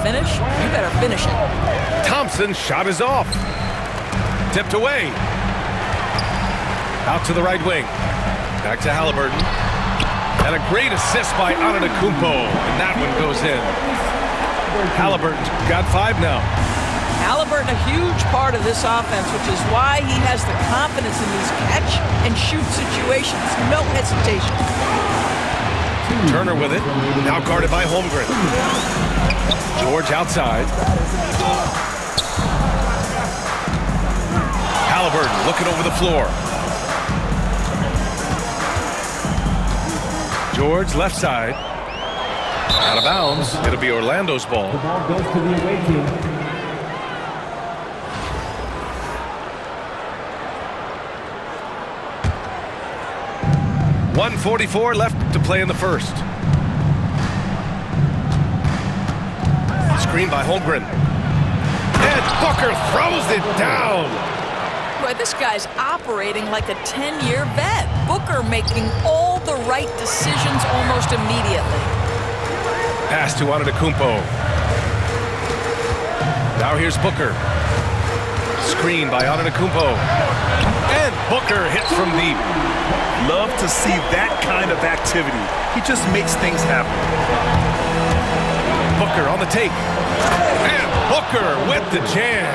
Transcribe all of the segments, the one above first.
finish, you better finish it. Thompson's shot is off. Tipped away. Out to the right wing. Back to Halliburton. And a great assist by Antetokounmpo. And that one goes in. Halliburton's got 5 now. Halliburton, a huge part of this offense, which is why he has the confidence in these catch-and-shoot situations. No hesitation. Turner with it. Now guarded by Holmgren. George outside. Halliburton looking over the floor. George left side. Out of bounds. It'll be Orlando's ball. The ball goes to the away team. .144 left to play in the first. Screen by Holmgren. And Booker throws it down. Boy, this guy's operating like a 10-year vet. Booker making all the right decisions almost immediately. Pass to Antetokounmpo. Now here's Booker. Screen by Antetokounmpo. And Booker hits from deep. Love to see that kind of activity. He just makes things happen. Booker on the take. And Booker with the jam.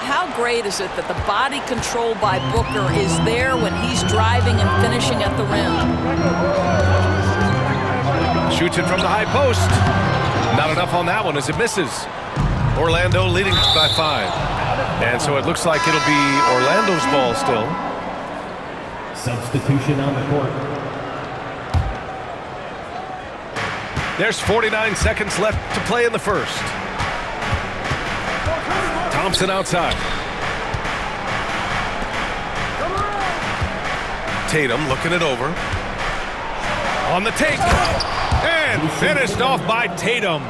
How great is it that the body control by Booker is there when he's driving and finishing at the rim? Shoots it from the high post. Not enough on that one as it misses. Orlando leading by 5. And so it looks like it'll be Orlando's ball still. Substitution on the court. There's 49 seconds left to play in the first. Thompson outside. Tatum looking it over. On the take. And finished off by Tatum.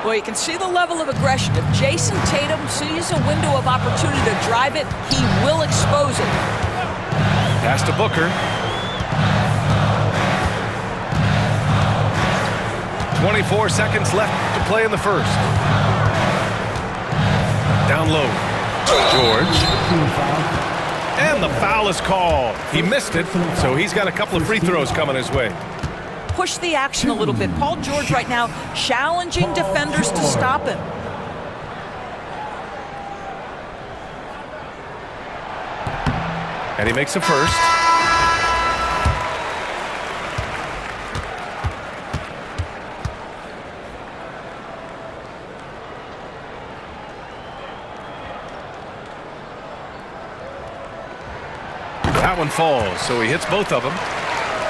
Well, you can see the level of aggression. If Jason Tatum sees a window of opportunity to drive it, he will expose it. Pass to Booker. 24 seconds left to play in the first. Down low. George. And the foul is called. He missed it, so he's got a couple of free throws coming his way. Push the action a little bit. Paul George right now challenging defenders to stop him. And he makes the first. That one falls, so he hits both of them.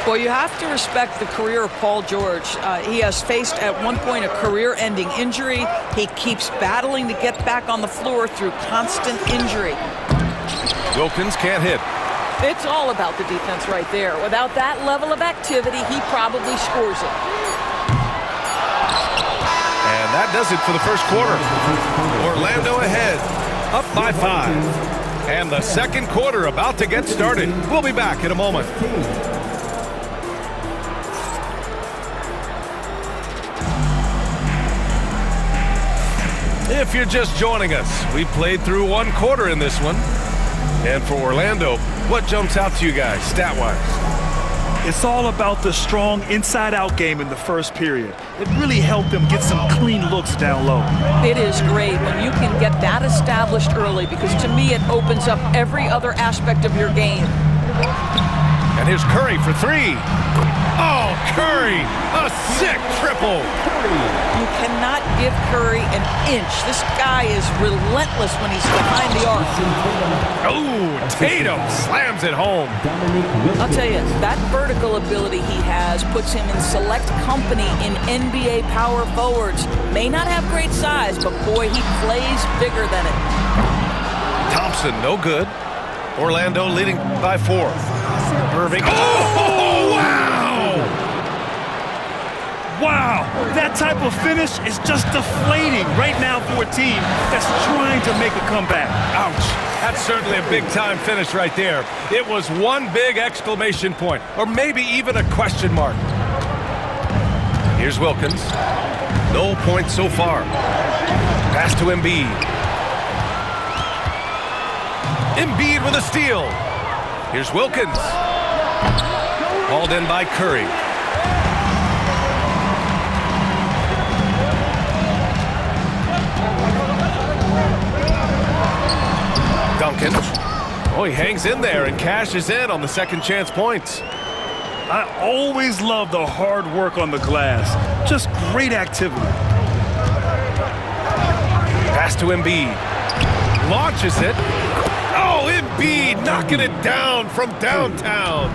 Well, you have to respect the career of Paul George. He has faced at one point a career-ending injury. He keeps battling to get back on the floor through constant injury. Wilkins can't hit. It's all about the defense right there. Without that level of activity, he probably scores it. And that does it for the first quarter. Orlando ahead, up by 5. And the second quarter about to get started. We'll be back in a moment. If you're just joining us, we played through one quarter in this one. And for Orlando, what jumps out to you guys, stat-wise? It's all about the strong inside-out game in the first period. It really helped them get some clean looks down low. It is great when you can get that established early because to me it opens up every other aspect of your game. And here's Curry for 3. Oh, Curry, a sick triple. You cannot give Curry an inch. This guy is relentless when he's behind the arc. Oh, Tatum slams it home. I'll tell you, that vertical ability he has puts him in select company in NBA power forwards. May not have great size, but boy, he plays bigger than it. Thompson, no good. Orlando leading by 4. Irving. Oh, wow! Wow, that type of finish is just deflating right now for a team that's trying to make a comeback. Ouch. That's certainly a big-time finish right there. It was one big exclamation point, or maybe even a question mark. Here's Wilkins. No points so far. Pass to Embiid. Embiid with a steal. Here's Wilkins. Hauled in by Curry. Duncan. Oh, he hangs in there and cashes in on the second chance points. I always love the hard work on the glass. Just great activity. Pass to Embiid. Launches it. Oh, Embiid knocking it down from downtown.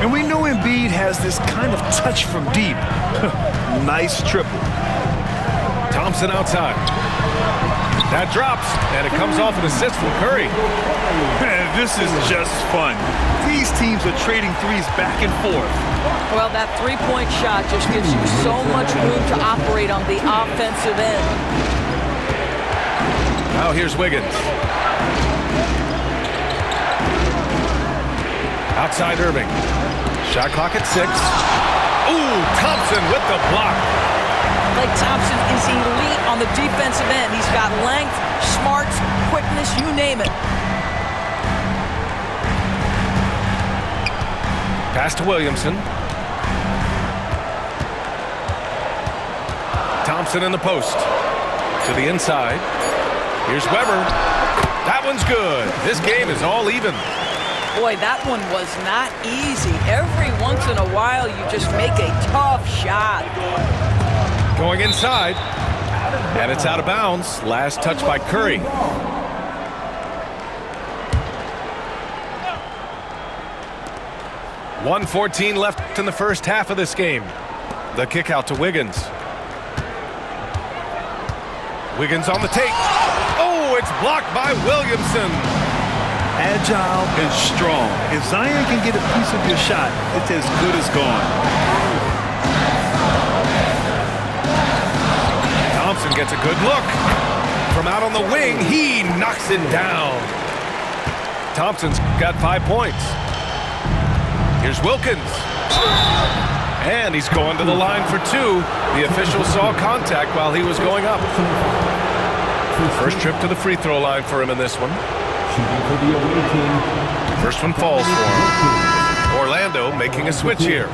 And we know Embiid has this kind of touch from deep. Nice triple. Thompson outside. That drops, and it comes off an assist from Curry. Man, this is just fun. These teams are trading threes back and forth. Well, that three-point shot just gives you so much room to operate on the offensive end. Now here's Wiggins. Outside Irving. Shot clock at 6. Ooh, Thompson with the block. Klay Thompson is elite on the defensive end. He's got length, smarts, quickness, you name it. Pass to Williamson. Thompson in the post. To the inside. Here's Weber. That one's good. This game is all even. Boy, that one was not easy. Every once in a while, you just make a tough shot. Going inside. And it's out of bounds. Last touch by Curry. .114 left in the first half of this game. The kick out to Wiggins. Wiggins on the take. Oh, it's blocked by Williamson. Agile and strong. If Zion can get a piece of your shot, it's as good as gone. Thompson gets a good look. From out on the wing, he knocks it down. Thompson's got 5 points. Here's Wilkins. And he's going to the line for 2. The official saw contact while he was going up. First trip to the free throw line for him in this one. First one falls for him. Orlando making a switch here.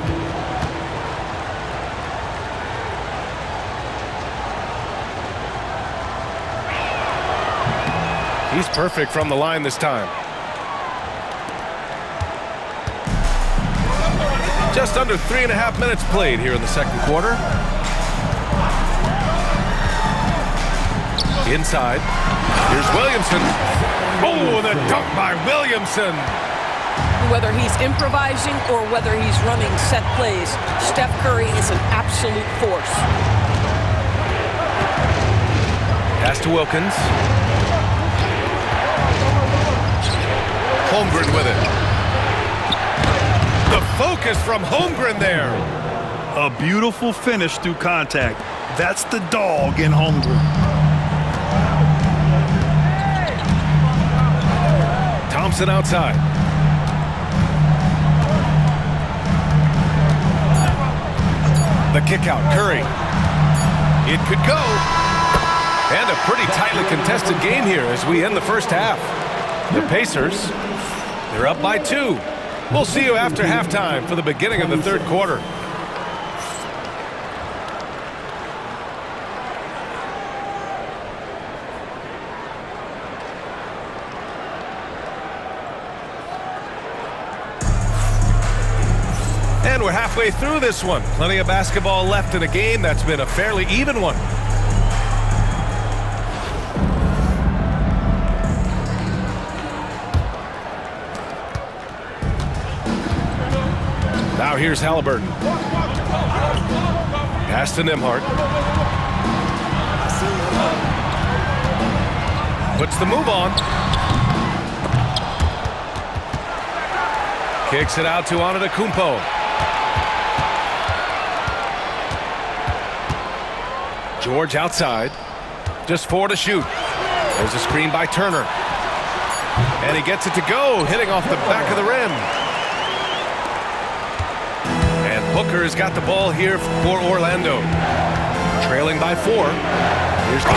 He's perfect from the line this time. Just under 3.5 minutes played here in the second quarter. Inside. Here's Williamson. Oh, the dunk by Williamson. Whether he's improvising or whether he's running set plays, Steph Curry is an absolute force. Pass to Wilkins. Holmgren with it. The focus from Holmgren there. A beautiful finish through contact. That's the dog in Holmgren. Thompson outside. The kick out, Curry. It could go. And a pretty tightly contested game here as we end the first half. The Pacers, they're up by 2. We'll see you after halftime for the beginning of the third quarter. And we're halfway through this one. Plenty of basketball left in a game that's been a fairly even one. Now here's Halliburton. Pass to Nembhard. Puts the move on. Kicks it out to Antetokounmpo. George outside. Just 4 to shoot. There's a screen by Turner. And he gets it to go, hitting off the back of the rim. And Booker has got the ball here for Orlando. Trailing by 4. Here's throw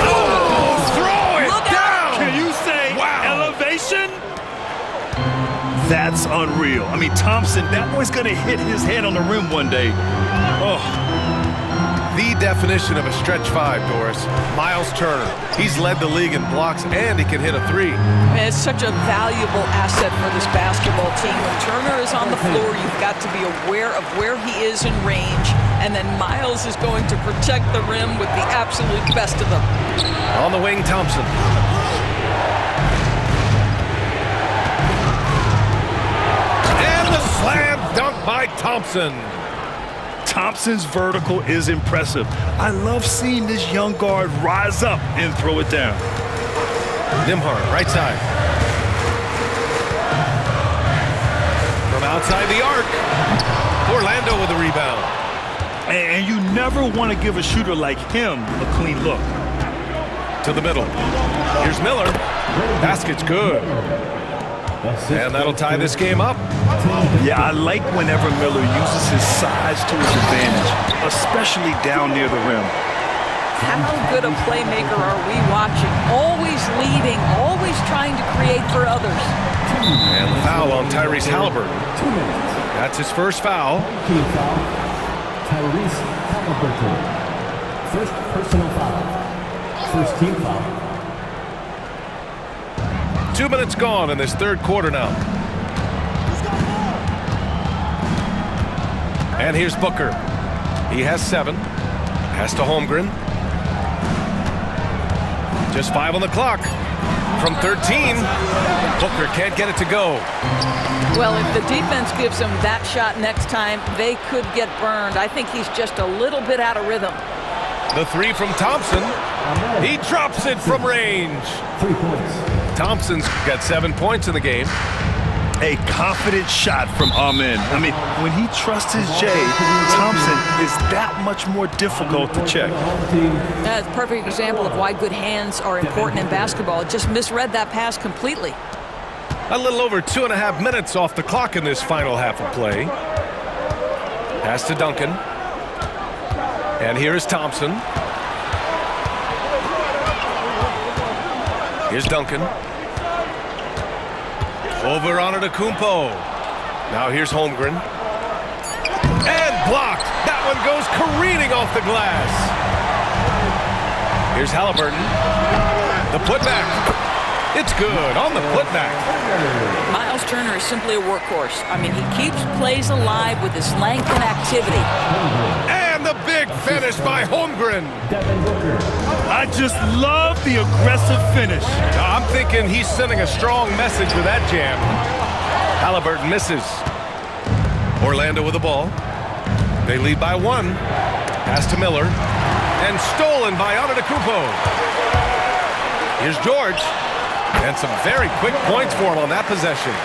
it Look down! out! Can you say Wow. elevation? That's unreal. I mean, Thompson, that boy's going to hit his head on the rim one day. Oh, The definition of a stretch 5, Doris. Miles Turner. He's led the league in blocks, and he can hit a 3. And it's such a valuable asset for this basketball team. When Turner is on the floor, you've got to be aware of where he is in range, and then Miles is going to protect the rim with the absolute best of them. On the wing, Thompson. And the slam dunk by Thompson. Thompson's vertical is impressive. I love seeing this young guard rise up and throw it down. Nembhard, right side. From outside the arc. Orlando with the rebound. And you never want to give a shooter like him a clean look. To the middle. Here's Miller. Basket's good. And that'll tie this game up. Yeah, I like whenever Miller uses his size to his advantage, especially down near the rim. How good a playmaker are we watching? Always leading, always trying to create for others. And the foul on Tyrese Halliburton. 2 minutes. That's his first foul. Team foul. Tyrese Halliburton. First personal foul. First team foul. 2 minutes gone in this third quarter now. And here's Booker. He has 7. Pass to Holmgren. Just 5 on the clock. From 13, Booker can't get it to go. Well, if the defense gives him that shot next time, they could get burned. I think he's just a little bit out of rhythm. The 3 from Thompson. He drops it from range. 3 points. Thompson's got 7 points in the game. A confident shot from Amen. I mean, when he trusts his J, Thompson is that much more difficult to check. That's a perfect example of why good hands are important in basketball. Just misread that pass completely. A little over 2.5 minutes off the clock in this final half of play. Pass to Duncan. And here is Thompson. Here's Duncan. Over on Antetokounmpo. Now here's Holmgren. And blocked. That one goes careening off the glass. Here's Halliburton. The putback. It's good on the putback. Miles Turner is simply a workhorse. I mean, he keeps plays alive with his length and activity. And the big finish by Holmgren. I just love the aggressive finish. I'm thinking he's sending a strong message with that jam. Halliburton misses. Orlando with the ball. They lead by 1. Pass to Miller. And stolen by Antetokounmpo. Here's George. And some very quick points for him on that possession.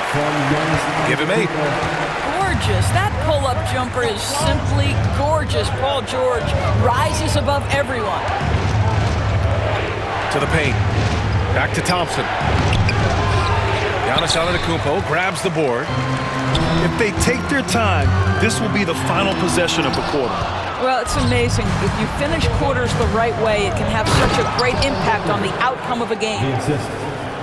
Give him 8. Gorgeous. That pull-up jumper is simply gorgeous. Paul George rises above everyone. To the paint. Back to Thompson. Giannis Antetokounmpo grabs the board. If they take their time, this will be the final possession of the quarter. Well, it's amazing. If you finish quarters the right way, it can have such a great impact on the outcome of a game.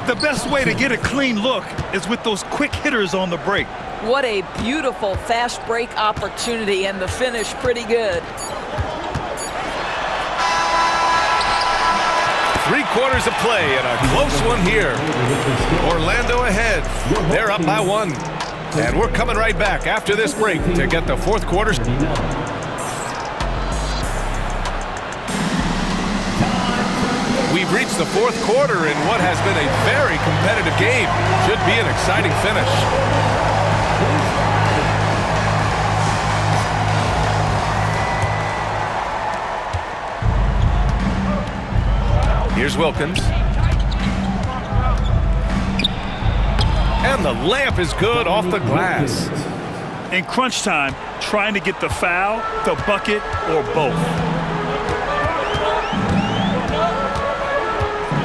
The best way to get a clean look is with those quick hitters on the break. What a beautiful fast break opportunity, and the finish pretty good. 3 quarters of play and a close one here. Orlando ahead. They're up by 1. And we're coming right back after this break to get the fourth quarter. We've reached the fourth quarter in what has been a very competitive game. Should be an exciting finish. Here's Wilkins. And the layup is good off the glass. In crunch time, trying to get the foul, the bucket, or both.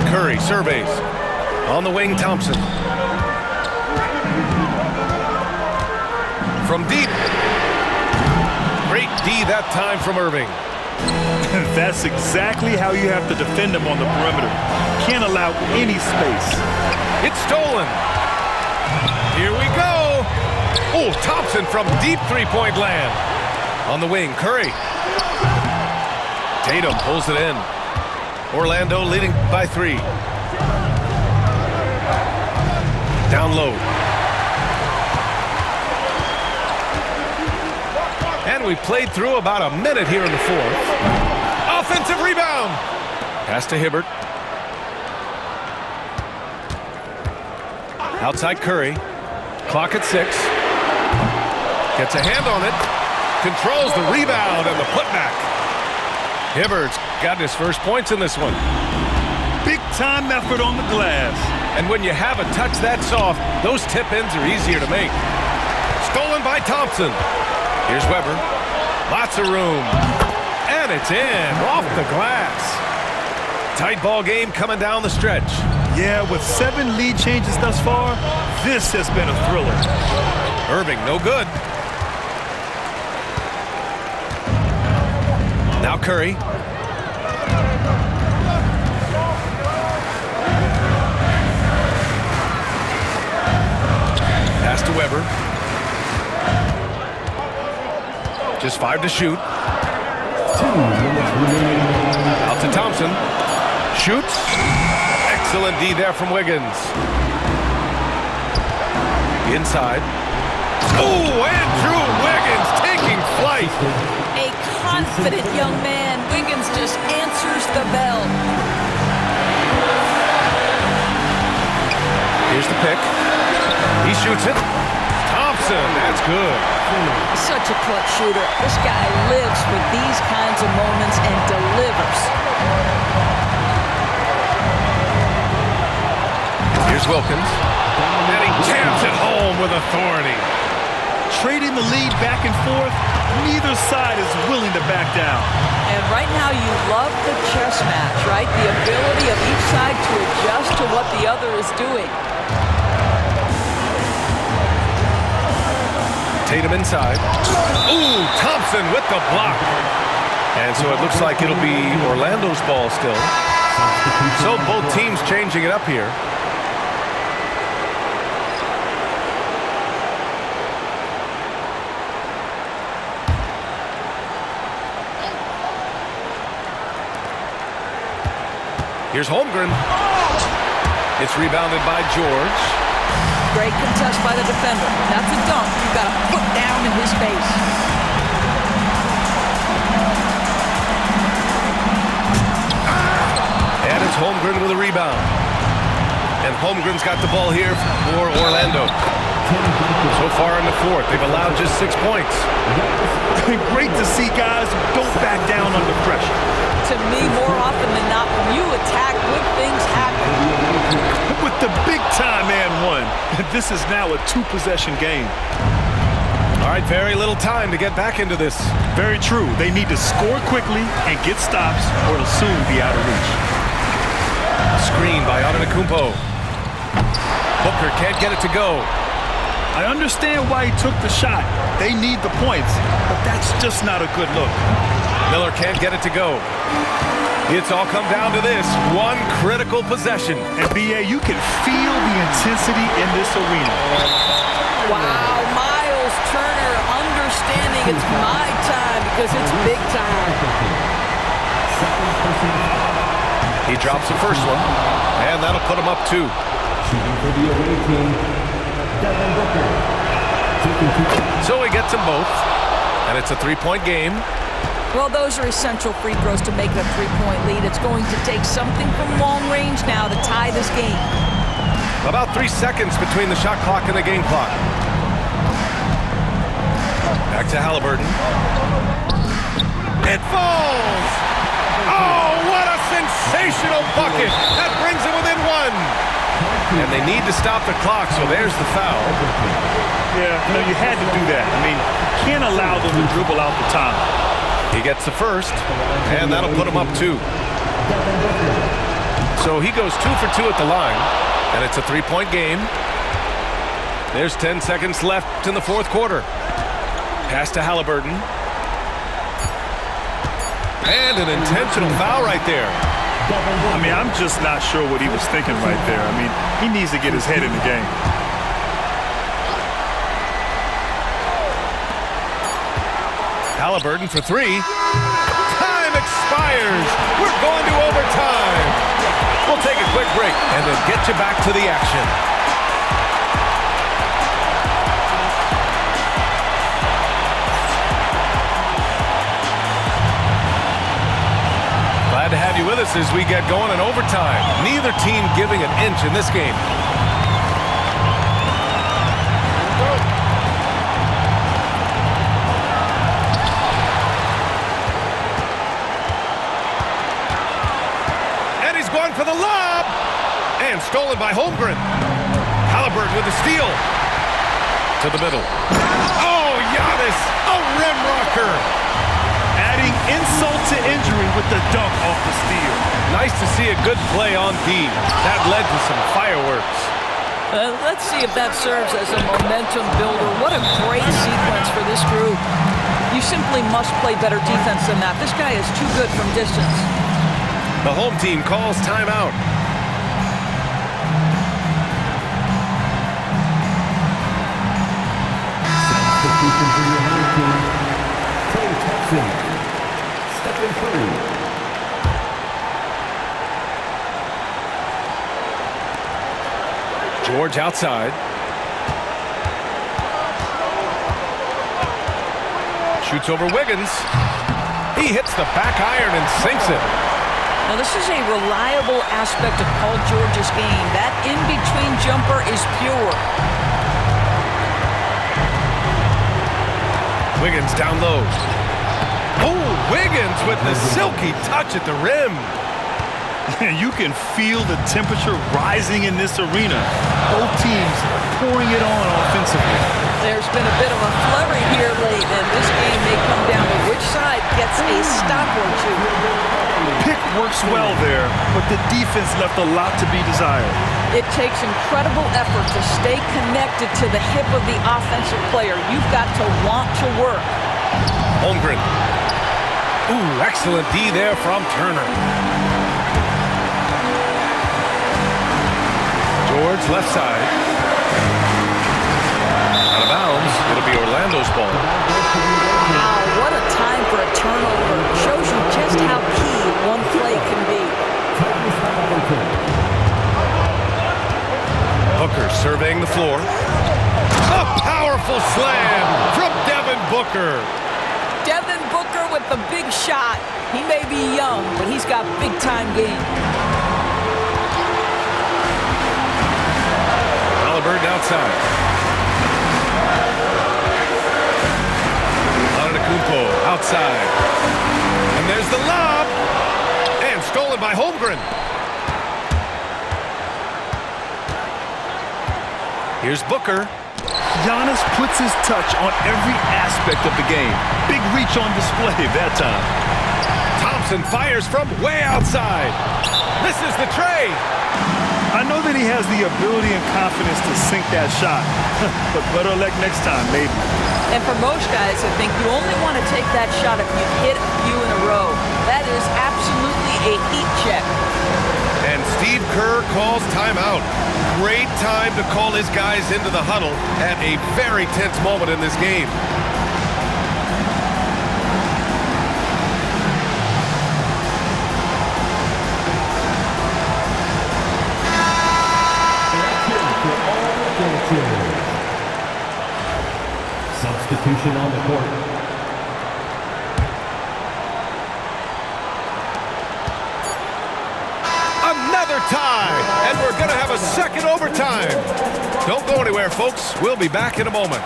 Curry surveys. On the wing, Thompson. From deep. Great D that time from Irving. That's exactly how you have to defend him on the perimeter. Can't allow any space. It's stolen. Here we go. Oh, Thompson from deep three-point land. On the wing, Curry. Tatum pulls it in. Orlando leading by 3. Down low. And we played through about a minute here in the fourth. Offensive rebound. Pass to Hibbert. Outside Curry. Clock at 6. Gets a hand on it. Controls the rebound and the putback. Hibbert's got his first points in this one. Big time effort on the glass. And when you have a touch that soft, those tip-ins are easier to make. Stolen by Thompson. Here's Weber. Lots of room. And it's in. Off the glass. Tight ball game coming down the stretch. Yeah, with 7 lead changes thus far, this has been a thriller. Irving, no good. Now Curry. Pass to Weber. Just 5 to shoot. 2 minutes remaining. Out to Thompson. Shoots. Excellent D there from Wiggins. Inside. Oh, Andrew Wiggins taking flight. A confident young man. Wiggins just answers the bell. Here's the pick. He shoots it. Thompson, that's good. Such a clutch shooter. This guy lives for these kinds of moments and delivers. Here's Wilkins. And he jams it home with authority. Trading the lead back and forth, neither side is willing to back down. And right now you love the chess match, right? The ability of each side to adjust to what the other is doing. Tatum inside. Ooh, Thompson with the block. And so it looks like it'll be Orlando's ball still. So both teams changing it up here. Here's Holmgren. It's rebounded by George. Great contest by the defender. That's a dunk. You've got to put down in his face. And it's Holmgren with a rebound. And Holmgren's got the ball here for Orlando. So far in the fourth, they've allowed just 6 points. Great to see guys who don't back down under pressure. To me, more often than not, when you attack, good things happen. With the big-time and one, this is now a 2-possession game. All right, very little time to get back into this. Very true. They need to score quickly and get stops, or it'll soon be out of reach. Screen by Antetokounmpo. Booker can't get it to go. I understand why he took the shot. They need the points, but that's just not a good look. Miller can't get it to go. It's all come down to this one critical possession. And B.A., you can feel the intensity in this arena. Wow, Miles Turner understanding it's my time because it's big time. He drops the first one, and that'll put him up 2. Shooting for the away team, Devin Booker. So he gets them both, and it's a 3-point game. Well, those are essential free throws to make a 3-point lead. It's going to take something from long range now to tie this game. About 3 seconds between the shot clock and the game clock. Back to Halliburton. It falls! Oh, what a sensational bucket! That brings it within 1. And they need to stop the clock, so there's the foul. Yeah, you had to do that. I mean, you can't allow them to dribble out the top. He gets the first, and that'll put him up 2. So he goes 2 for 2 at the line, and it's a 3-point game. There's 10 seconds left in the fourth quarter. Pass to Halliburton. And an intentional foul right there. I mean, I'm just not sure what he was thinking right there. I mean, he needs to get his head in the game. Halliburton for three. Time expires. We're going to overtime. We'll take a quick break and then get you back to the action. Glad to have you with us as we get going in overtime. Neither team giving an inch in this game. And he's going for the lob. And stolen by Holmgren. Halliburton with the steal. To the middle. Oh, Giannis, a rim rocker. Adding insult to injury with the dunk off the steal. Nice to see a good play on D. That led to some fireworks. Let's see if that serves as a momentum builder. What a great sequence for this group. You simply must play better defense than that. This guy is too good from distance. The home team calls timeout. Substitution for your home team. Klay Thompson. Stephen Curry. George outside. Shoots over Wiggins. He hits the back iron and sinks it. Now, this is a reliable aspect of Paul George's game. That in-between jumper is pure. Wiggins down low. Oh, Wiggins with the silky touch at the rim. You can feel the temperature rising in this arena. Both teams pouring it on offensively. There's been a bit of a flurry here late, and this game may come down to which side gets a stop or two. Pick works well there, but the defense left a lot to be desired. It takes incredible effort to stay connected to the hip of the offensive player. You've got to want to work. Holmgren. Ooh, excellent D there from Turner. George left side. Out of bounds. It'll be Orlando's ball. Wow, what a time for a turnover. Shows you just how key one play can be. Booker surveying the floor. A powerful slam from Devin Booker. Devin Booker with the big shot. He may be young, but he's got big-time game. Halliburton outside. Antetokounmpo outside. And there's the lob. And stolen by Holmgren. Here's Booker. Giannis puts his touch on every aspect of the game. Big reach on display that time. Thompson fires from way outside. This is the tray. I know that he has the ability and confidence to sink that shot, but better luck next time, maybe. And for most guys, I think you only want to take that shot if you hit a few in a row. That is absolutely a heat check. And Steve Kerr calls timeout. Great time to call his guys into the huddle at a very tense moment in this game. Substitution on the court. Another tie, and we're going to have a second overtime. Don't go anywhere, folks. We'll be back in a moment.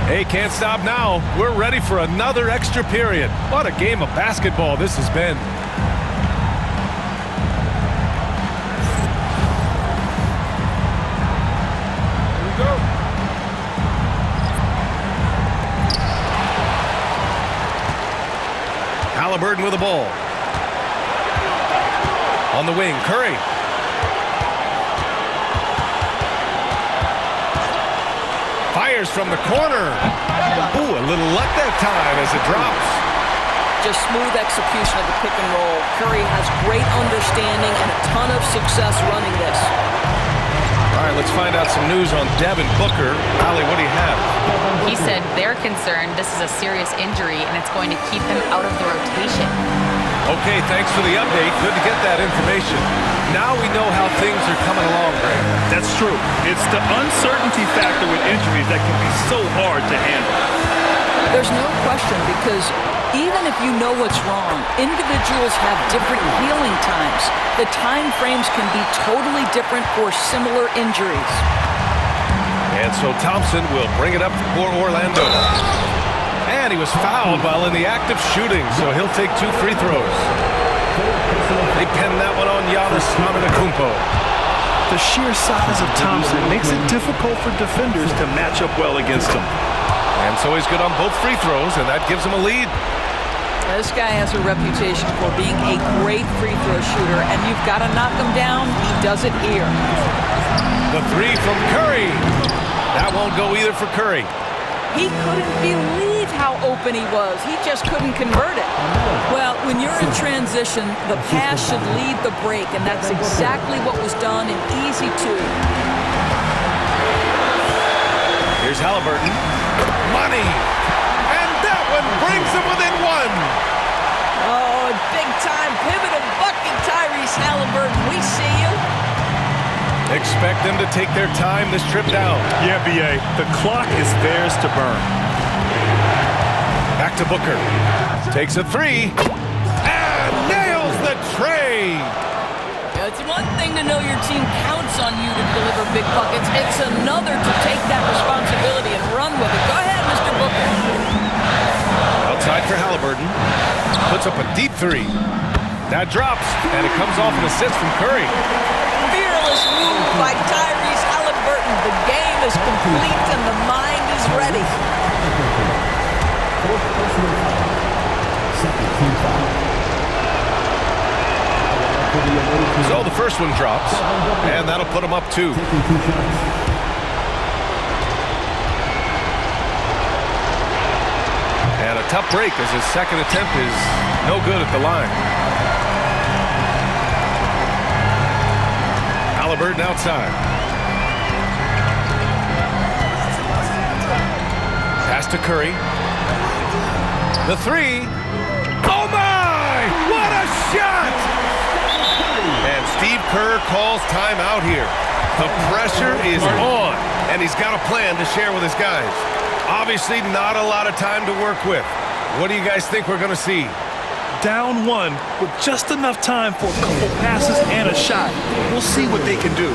Hey, can't stop now. We're ready for another extra period. What a game of basketball this has been. Halliburton with the ball. On the wing, Curry. fires from the corner. Ooh, a little luck that time as it drops. Just smooth execution of the pick and roll. Curry has great understanding and a ton of success running this. All right, let's find out some news on Devin Booker. Allie, what do you have? He said they're concerned this is a serious injury and it's going to keep him out of the rotation. Okay, thanks for the update. Good to get that information. Now we know how things are coming along, Greg. That's true. It's the uncertainty factor with injuries that can be so hard to handle. There's no question, because even if you know what's wrong, individuals have different healing times. The time frames can be totally different for similar injuries. And so Thompson will bring it up for Orlando. And he was fouled while in the act of shooting, so he'll take 2 free throws. They pin that one on Giannis Antetokounmpo. The sheer size of Thompson makes it difficult for defenders to match up well against him. And so he's good on both free throws, and that gives him a lead. This guy has a reputation for being a great free throw shooter, and you've got to knock him down. He does it here. The 3 from Curry. That won't go either for Curry. He couldn't believe how open he was. He just couldn't convert it. Well, when you're in transition, the pass should lead the break, and that's exactly what was done in easy 2. Here's Halliburton. Money! And that one brings him within 1. Oh, big-time pivotal bucket, Tyrese Halliburton. We see you. Expect them to take their time this trip down. Yeah, B.A., the clock is theirs to burn. Back to Booker. Takes a 3. And nails the tray. It's one thing to know your team counts on you to deliver big buckets. It's another to take that responsibility and run with it. Go ahead, Mr. Booker. Outside for Halliburton. Puts up a deep 3. That drops, and it comes off an assist from Curry. Fearless move by Tyrese Halliburton. The game is complete and the mind is ready. So the first one drops, and that'll put him up 2. And a tough break as his second attempt is no good at the line. Halliburton outside. Pass to Curry. The 3. Oh my! What a shot! And Steve Kerr calls timeout here. The pressure is on, and he's got a plan to share with his guys. Obviously not a lot of time to work with. What do you guys think we're going to see? Down 1 with just enough time for a couple passes and a shot. We'll see what they can do.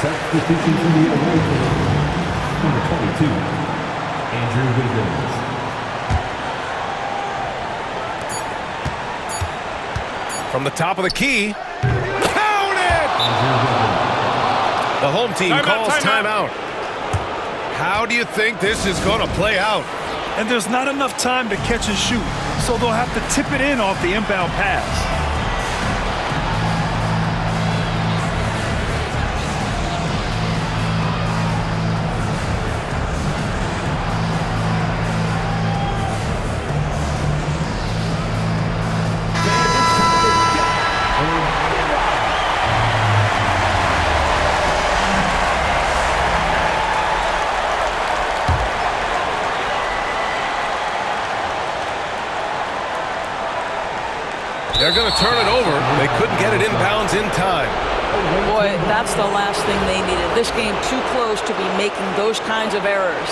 Substitution for the away team. Number 22, Andrew Wiggins. From the top of the key. Count it! The home team calls timeout. How do you think this is going to play out? And there's not enough time to catch and shoot, so they'll have to tip it in off the inbound pass. They're going to turn it over. They couldn't get it inbounds in time. Boy, that's the last thing they needed. This game too close to be making those kinds of errors.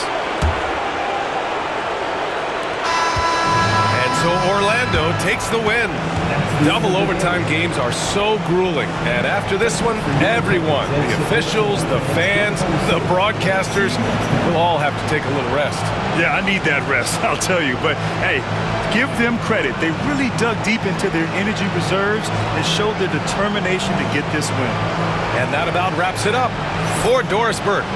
And So Orlando takes the win. Double overtime games are so grueling. And after this one, everyone, the officials, the fans, the broadcasters, will all have to take a little rest. Yeah, I need that rest, I'll tell you. But, hey, give them credit. They really dug deep into their energy reserves and showed their determination to get this win. And that about wraps it up. For Doris Burke,